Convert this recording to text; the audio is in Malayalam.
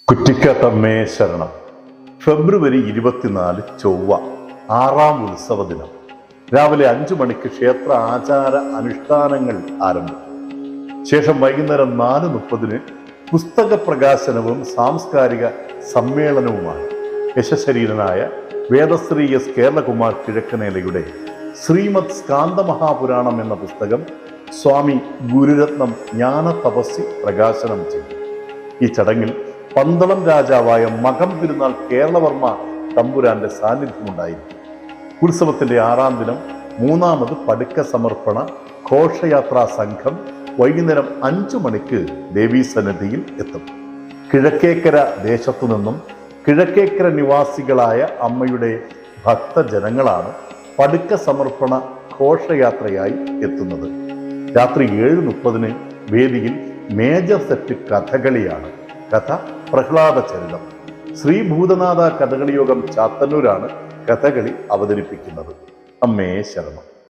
കുറ്റിക്കാട്ടമ്മേ ശരണം. ഫെബ്രുവരി 24 ചൊവ്വ, 6ാം ഉത്സവ ദിനം. രാവിലെ 5 മണിക്ക് ക്ഷേത്ര ആചാര അനുഷ്ഠാനങ്ങൾ ആരംഭിക്കും. ശേഷം വൈകുന്നേരം 4:30 പുസ്തക പ്രകാശനവും സാംസ്കാരിക സമ്മേളനവുമാണ്. യശശരീരനായ വേദശ്രീ എസ് കേരളകുമാർ കിഴക്കനേലയുടെ ശ്രീമദ് സ്കാന്ദമഹാപുരാണം എന്ന പുസ്തകം സ്വാമി ഗുരുരത്നം ജ്ഞാന തപസ്സി പ്രകാശനം ചെയ്തു. ഈ ചടങ്ങിൽ പന്തളം രാജാവായ മകം തിരുനാൾ കേരളവർമ്മ തമ്പുരാന്റെ സാന്നിധ്യമുണ്ടായിരിക്കും. ഉത്സവത്തിന്റെ 6ാം ദിനം 3ാമത് പടുക്ക സമർപ്പണ ഘോഷയാത്രാ സംഘം വൈകുന്നേരം 5 മണിക്ക് ദേവീസന്നിധിയിൽ എത്തും. കിഴക്കേക്കര ദേശത്തു നിന്നും കിഴക്കേക്കര നിവാസികളായ അമ്മയുടെ ഭക്തജനങ്ങളാണ് പടുക്ക സമർപ്പണ ഘോഷയാത്രയായി എത്തുന്നത്. രാത്രി 7:30 വേദിയിൽ മേജർ സെറ്റ് കഥകളിയാണ്. കഥ പ്രഹ്ലാദ ചരിതം. ശ്രീ ഭൂതനാഥ കഥകളി യോഗം ചാത്തന്നൂരാണ് കഥകളി അവതരിപ്പിക്കുന്നത്. അമ്മേ ശരണം.